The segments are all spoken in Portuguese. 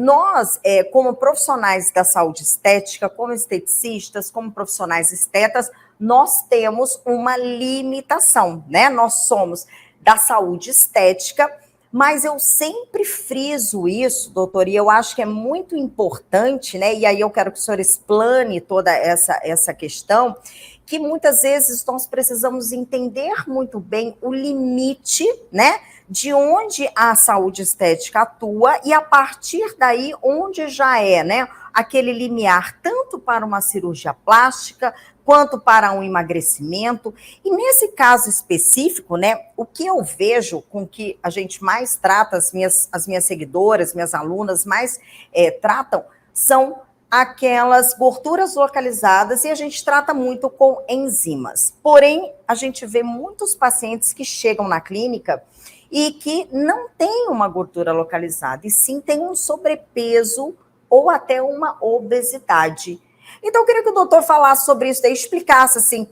nós, como profissionais da saúde estética, como esteticistas, como profissionais estetas, nós temos uma limitação, né? Nós somos da saúde estética, mas eu sempre friso isso, doutor, e eu acho que é muito importante, né? E aí eu quero que o senhor explane toda essa questão, que muitas vezes nós precisamos entender muito bem o limite, né? De onde a saúde estética atua e a partir daí onde já é, né? Aquele limiar tanto para uma cirurgia plástica quanto para um emagrecimento. E nesse caso específico, né, o que eu vejo com que a gente mais trata, as minhas seguidoras, minhas alunas mais tratam, são aquelas gorduras localizadas e a gente trata muito com enzimas. Porém, a gente vê muitos pacientes que chegam na clínica e que não tem uma gordura localizada, e sim tem um sobrepeso ou até uma obesidade. Então, eu queria que o doutor falasse sobre isso, daí explicasse assim,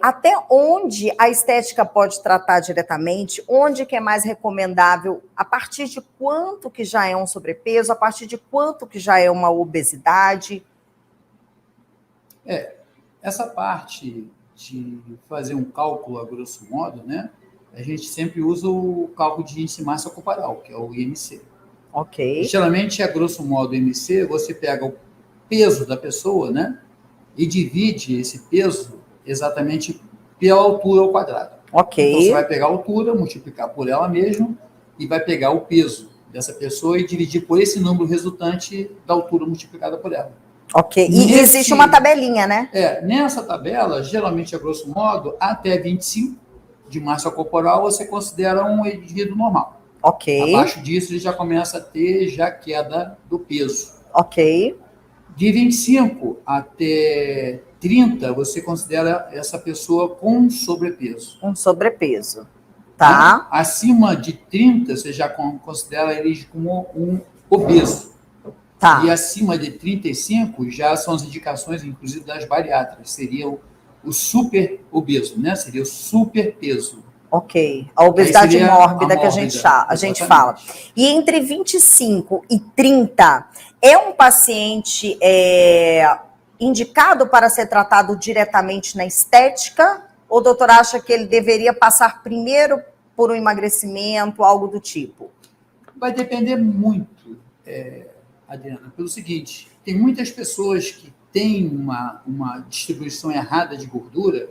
até onde a estética pode tratar diretamente, onde que é mais recomendável, a partir de quanto que já é um sobrepeso, a partir de quanto que já é uma obesidade. Essa parte de fazer um cálculo, a grosso modo, né? A gente sempre usa o cálculo de índice de massa corporal, que é o IMC. Ok. E, geralmente, a grosso modo, o IMC, você pega o peso da pessoa, né? E divide esse peso exatamente pela altura ao quadrado. Ok. Então, você vai pegar a altura, multiplicar por ela mesma, e vai pegar o peso dessa pessoa e dividir por esse número resultante da altura multiplicada por ela. Ok. E existe uma tabelinha, né? Nessa tabela, geralmente, a grosso modo, até 25 de massa corporal, você considera um indivíduo normal. Ok. Abaixo disso, ele já começa a ter queda do peso. Ok. De 25 até 30, você considera essa pessoa com sobrepeso. Um sobrepeso. Tá. Acima de 30, você já considera ele como um obeso. Tá. E acima de 35, já são as indicações, inclusive, das bariátricas. Seria o super obeso, né? Seria o superpeso. Ok. A obesidade mórbida que a gente fala. E entre 25 e 30, é um paciente indicado para ser tratado diretamente na estética? Ou o doutor acha que ele deveria passar primeiro por um emagrecimento, algo do tipo? Vai depender muito, Adriana, pelo seguinte, tem muitas pessoas que têm uma distribuição errada de gordura,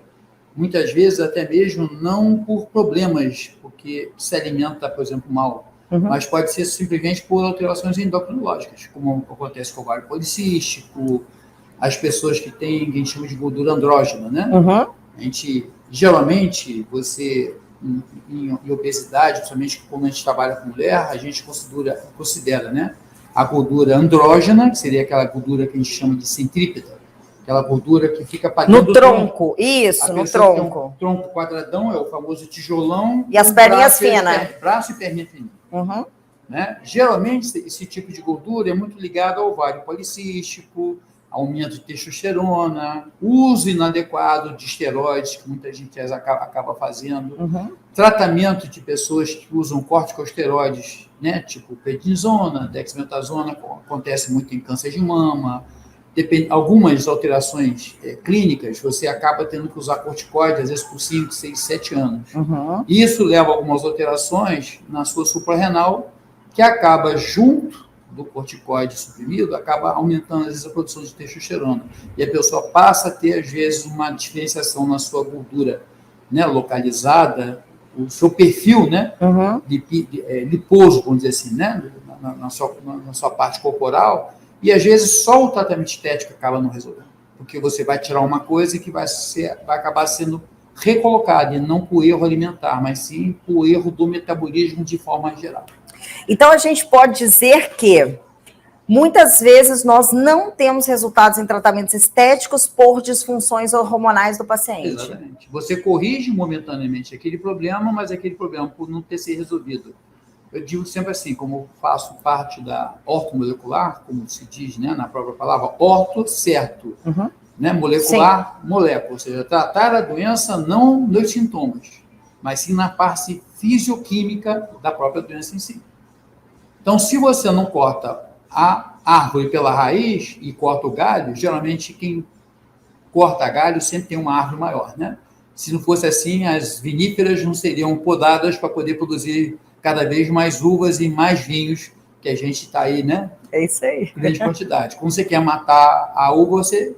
muitas vezes até mesmo não por problemas, porque se alimenta, por exemplo, mal, mas pode ser simplesmente por alterações endocrinológicas, como acontece com o ovário policístico, as pessoas que têm, que a gente chama de gordura andrógena, né? A gente, geralmente, você, em obesidade, principalmente quando a gente trabalha com mulher, a gente considera, né, a gordura andrógena, que seria aquela gordura que a gente chama de centrípeta, aquela gordura que fica para dentro do tronco. Isso, no tronco. O tronco quadradão é o famoso tijolão. E as perninhas finas. Braço e perninha fina. Né? Geralmente, esse tipo de gordura é muito ligado ao ovário policístico, aumento de testosterona, uso inadequado de esteroides, que muita gente acaba fazendo, tratamento de pessoas que usam corticosteroides, né? Tipo prednisona, dexametasona, acontece muito em câncer de mama. Algumas alterações clínicas, você acaba tendo que usar corticoide, às vezes por 5, 6, 7 anos. Isso leva a algumas alterações na sua suprarrenal, que acaba, junto do corticoide suprimido, acaba aumentando, às vezes, a produção de testosterona. E a pessoa passa a ter, às vezes, uma diferenciação na sua gordura, né, localizada, o seu perfil, né, liposo, vamos dizer assim, né, na sua parte corporal. E, às vezes, só o tratamento estético acaba não resolvendo. Porque você vai tirar uma coisa que vai acabar sendo recolocada, e não por erro alimentar, mas sim por erro do metabolismo de forma geral. Então, a gente pode dizer que, muitas vezes, nós não temos resultados em tratamentos estéticos por disfunções hormonais do paciente. Exatamente. Você corrige momentaneamente aquele problema, mas aquele problema, por não ter sido resolvido, eu digo sempre assim, como faço parte da ortomolecular, como se diz, né, na própria palavra, orto, certo, né, molecular, molécula, ou seja, tratar a doença não nos sintomas, mas sim na parte fisioquímica da própria doença em si. Então, se você não corta a árvore pela raiz e corta o galho, geralmente quem corta galho sempre tem uma árvore maior, né? Se não fosse assim, as viníferas não seriam podadas para poder produzir cada vez mais uvas e mais vinhos, que a gente está aí, né? É isso aí. Grande quantidade. Quando você quer matar a uva, você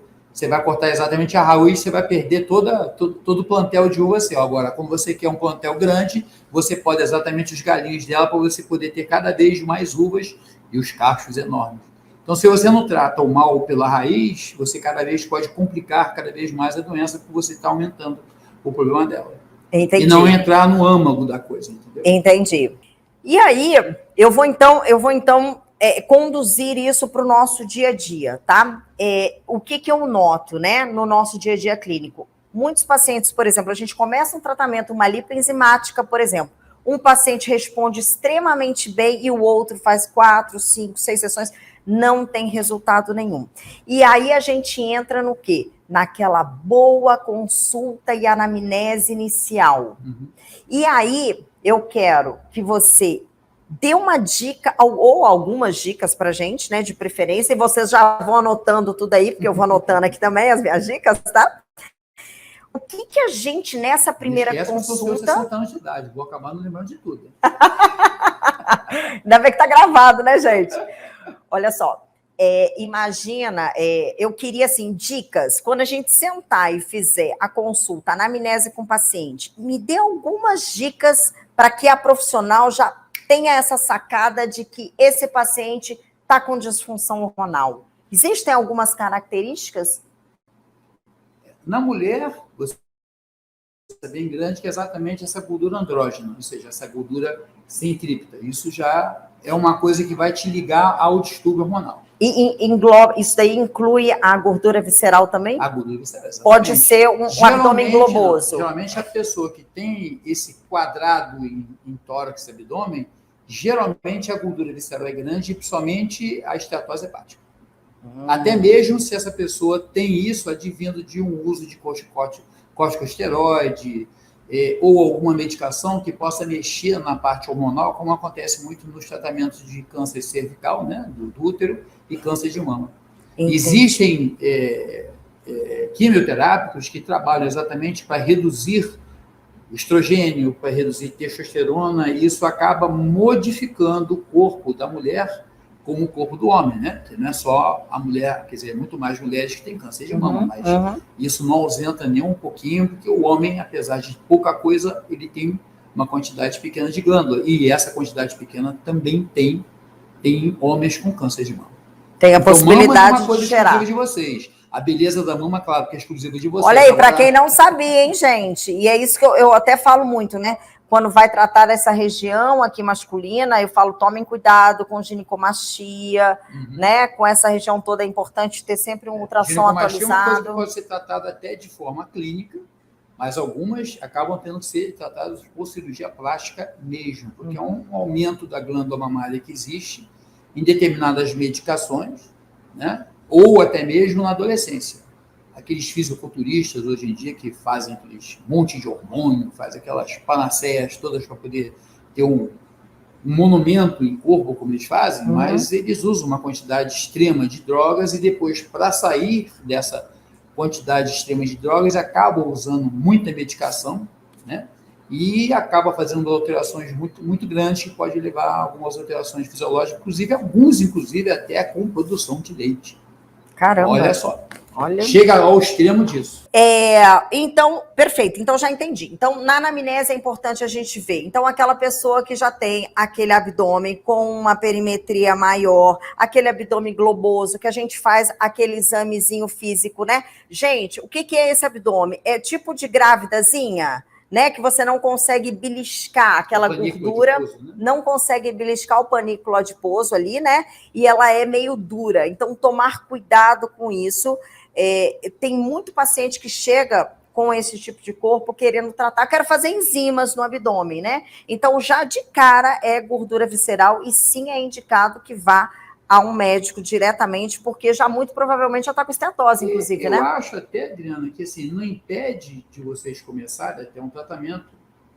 vai cortar exatamente a raiz, você vai perder todo o plantel de uva seu. Agora, como você quer um plantel grande, você pode exatamente os galinhos dela para você poder ter cada vez mais uvas e os cachos enormes. Então, se você não trata o mal pela raiz, você cada vez pode complicar cada vez mais a doença, porque você está aumentando o problema dela. Entendi. E não entrar no âmago da coisa, entendeu? Entendi. E aí, eu vou então conduzir isso para o nosso dia a dia, tá? O que eu noto, né, no nosso dia a dia clínico? Muitos pacientes, por exemplo, a gente começa um tratamento, uma lipoenzimática, por exemplo, um paciente responde extremamente bem e o outro faz 4, 5, 6 sessões, não tem resultado nenhum. E aí a gente entra no quê? Naquela boa consulta e anamnese inicial. Uhum. E aí eu quero que você dê uma dica ou algumas dicas pra gente, né, de preferência, e vocês já vão anotando tudo aí, porque eu vou anotando aqui também as minhas dicas, tá? O que a gente, nessa primeira consulta... Eu 60 anos de idade, vou acabar não lembrando de tudo. Ainda bem que tá gravado, né, gente? Olha só, imagina, eu queria, assim, dicas, quando a gente sentar e fizer a consulta, a anamnese com o paciente, me dê algumas dicas para que a profissional já tenha essa sacada de que esse paciente está com disfunção hormonal. Existem algumas características? Na mulher, você é bem grande, que é exatamente essa gordura andrógena, ou seja, essa gordura centrípeta. Isso já é uma coisa que vai te ligar ao distúrbio hormonal. E isso daí inclui a gordura visceral também? A gordura visceral, exatamente. Pode ser um abdômen globoso. Geralmente a pessoa que tem esse quadrado em tórax e abdômen, geralmente a gordura visceral é grande, e principalmente a esteatose hepática. Até mesmo se essa pessoa tem isso advindo de um uso de corticosteroide ou alguma medicação que possa mexer na parte hormonal, como acontece muito nos tratamentos de câncer cervical, né, do útero, e câncer de mama. Entendi. Existem quimioterápicos que trabalham exatamente para reduzir estrogênio, para reduzir testosterona, e isso acaba modificando o corpo da mulher como o corpo do homem, né? Que não é só a mulher, quer dizer, muito mais mulheres que têm câncer de mama, mas isso não ausenta nem um pouquinho, porque o homem, apesar de pouca coisa, ele tem uma quantidade pequena de glândula, e essa quantidade pequena também tem homens com câncer de mama. Tem a possibilidade mama é uma coisa de gerar. Exclusiva de vocês. A beleza da mama, claro, que é exclusiva de vocês. Olha aí, para quem não sabia, hein, gente? E é isso que eu até falo muito, né? Quando vai tratar dessa região aqui masculina, eu falo, tomem cuidado com ginecomastia, né? Com essa região toda é importante ter sempre um ultrassom atualizado. É uma coisa que pode ser tratada até de forma clínica, mas algumas acabam tendo que ser tratadas por cirurgia plástica mesmo, porque é um aumento da glândula mamária que existe em determinadas medicações, né? Ou até mesmo na adolescência. Aqueles fisiculturistas hoje em dia que fazem aqueles monte de hormônio, fazem aquelas panaceias todas para poder ter um monumento em corpo, como eles fazem, mas eles usam uma quantidade extrema de drogas e depois, para sair dessa quantidade extrema de drogas, acabam usando muita medicação, né? E acaba fazendo alterações muito, muito grandes que pode levar a algumas alterações fisiológicas, inclusive até com produção de leite. Caramba! Olha só. Chega ao extremo disso. Então, perfeito. Então, já entendi. Então, na anamnese é importante a gente ver. Então, aquela pessoa que já tem aquele abdômen com uma perimetria maior, aquele abdômen globoso, que a gente faz aquele examezinho físico, né? Gente, o que é esse abdômen? É tipo de grávidazinha? Né, que você não consegue beliscar aquela gordura, adiposo, né? Não consegue beliscar o panículo adiposo ali, né? E ela é meio dura. Então, tomar cuidado com isso. Tem muito paciente que chega com esse tipo de corpo querendo tratar, quero fazer enzimas no abdômen, né? Então, já de cara é gordura visceral e sim é indicado que vá a um médico diretamente, porque já muito provavelmente já está com esteatose, inclusive, né? Eu acho até, Adriana, que assim, não impede de vocês começarem a ter um tratamento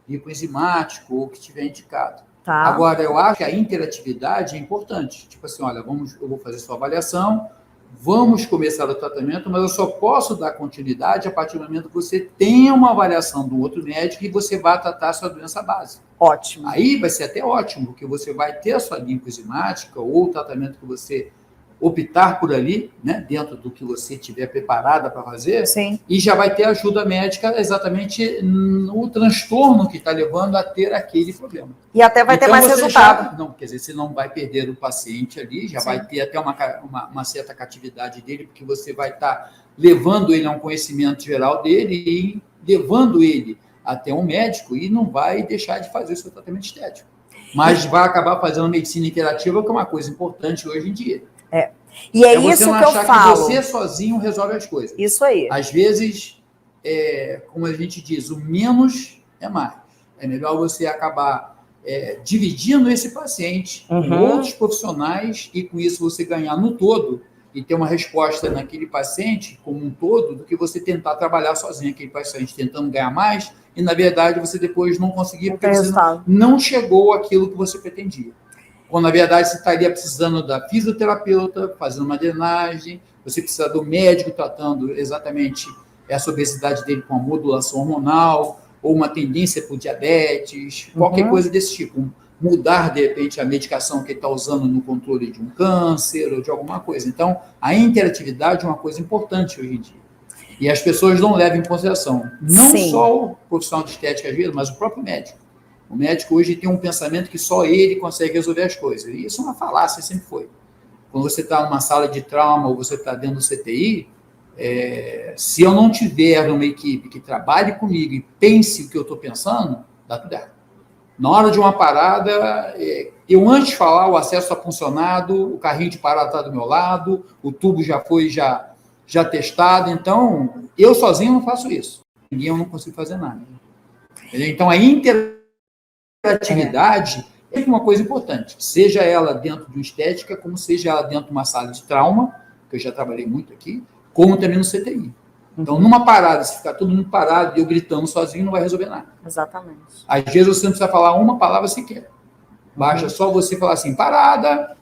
lipoenzimático ou que tiver indicado. Tá. Agora, eu acho que a interatividade é importante. Tipo assim, olha, eu vou fazer sua avaliação, vamos começar o tratamento, mas eu só posso dar continuidade a partir do momento que você tenha uma avaliação do outro médico e você vai tratar a sua doença base. Ótimo. Aí vai ser até ótimo, porque você vai ter a sua linfoenzimática ou o tratamento que você optar por ali, né, dentro do que você tiver preparada para fazer, Sim. E já vai ter ajuda médica exatamente no transtorno que está levando a ter aquele problema. E até vai ter mais resultado. Não, quer dizer, você não vai perder o paciente ali, já Sim. vai ter até uma certa catividade dele, porque você vai estar levando ele a um conhecimento geral dele e levando ele até um médico e não vai deixar de fazer o seu tratamento estético. Mas vai acabar fazendo medicina interativa, que é uma coisa importante hoje em dia. E é isso que eu falo. Que você sozinho resolve as coisas. Isso aí. Às vezes, como a gente diz, o menos é mais. É melhor você acabar dividindo esse paciente com outros profissionais e com isso você ganhar no todo e ter uma resposta naquele paciente como um todo do que você tentar trabalhar sozinho aquele paciente, tentando ganhar mais e, na verdade, você depois não conseguir porque você não chegou àquilo que você pretendia. Quando, na verdade, você estaria precisando da fisioterapeuta, fazendo uma drenagem, você precisa do médico tratando exatamente essa obesidade dele com a modulação hormonal, ou uma tendência por diabetes, qualquer coisa desse tipo. Mudar, de repente, a medicação que ele está usando no controle de um câncer ou de alguma coisa. Então, a interatividade é uma coisa importante hoje em dia. E as pessoas não levam em consideração. Não Sim. só o profissional de estética, às vezes, mas o próprio médico. O médico hoje tem um pensamento que só ele consegue resolver as coisas. E isso é uma falácia, sempre foi. Quando você está numa sala de trauma ou você está dentro do CTI, se eu não tiver uma equipe que trabalhe comigo e pense o que eu estou pensando, dá tudo errado. Na hora de uma parada, eu antes de falar, o acesso está funcionado, o carrinho de parada está do meu lado, o tubo já foi já testado. Então, eu sozinho não faço isso. Ninguém, eu não consigo fazer nada. Então, a interatividade é uma coisa importante, seja ela dentro de uma estética, como seja ela dentro de uma sala de trauma, que eu já trabalhei muito aqui, como também no CTI. Então, numa parada, se ficar todo mundo parado e eu gritando sozinho, não vai resolver nada. Exatamente. Às vezes você não precisa falar uma palavra sequer. Basta só você falar assim, parada.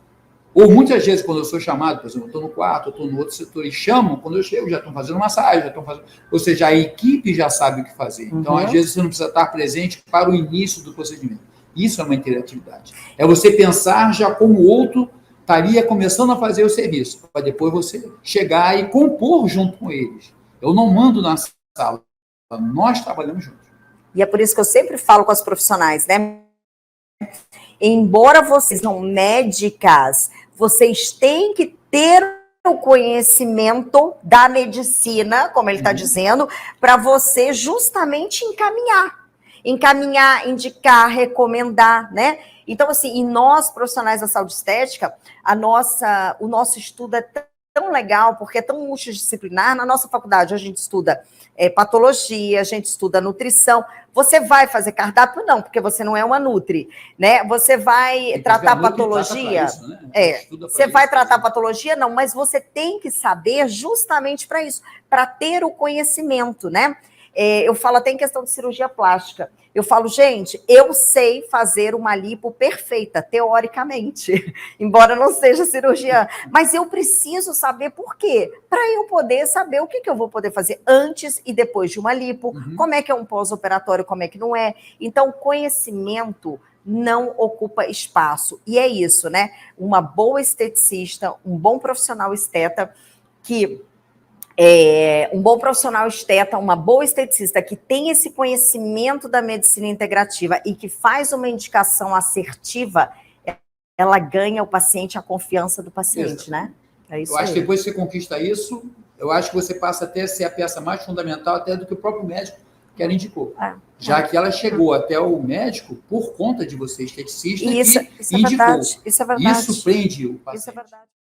Ou muitas vezes, quando eu sou chamado, por exemplo, eu estou no quarto, eu estou no outro setor e chamam, quando eu chego, já estão fazendo massagem, já estão fazendo. Ou seja, a equipe já sabe o que fazer. Então, às vezes, você não precisa estar presente para o início do procedimento. Isso é uma interatividade. É você pensar já como o outro estaria começando a fazer o serviço, para depois você chegar e compor junto com eles. Eu não mando na sala, nós trabalhamos juntos. E é por isso que eu sempre falo com as profissionais, né? Embora vocês sejam médicas, vocês têm que ter o conhecimento da medicina, como ele está dizendo, para você justamente encaminhar, indicar, recomendar, né? Então, assim, e nós, profissionais da saúde estética, o nosso estudo é tão legal, porque é tão multidisciplinar. Na nossa faculdade, a gente estuda patologia, a gente estuda nutrição. Você vai fazer cardápio? Não, porque você não é uma nutri, né? Você vai tratar patologia? Isso, né? Você vai tratar patologia? Não, mas você tem que saber justamente para isso, para ter o conhecimento, né? Eu falo até em questão de cirurgia plástica. Eu falo, gente, eu sei fazer uma lipo perfeita, teoricamente, embora não seja cirurgiã, mas eu preciso saber por quê, para eu poder saber o que eu vou poder fazer antes e depois de uma lipo, como é que é um pós-operatório, como é que não é. Então, conhecimento não ocupa espaço. E é isso, né? Uma boa esteticista, um bom profissional esteta que... um bom profissional esteta, uma boa esteticista que tem esse conhecimento da medicina integrativa e que faz uma indicação assertiva, ela ganha o paciente, a confiança do paciente, né? É isso. Eu acho que depois que você conquista isso, eu acho que você passa até a ser a peça mais fundamental até do que o próprio médico que ela indicou. Já que ela chegou até o médico por conta de você, esteticista, isso que indicou. Isso é verdade. Isso prende o paciente. Isso é verdade.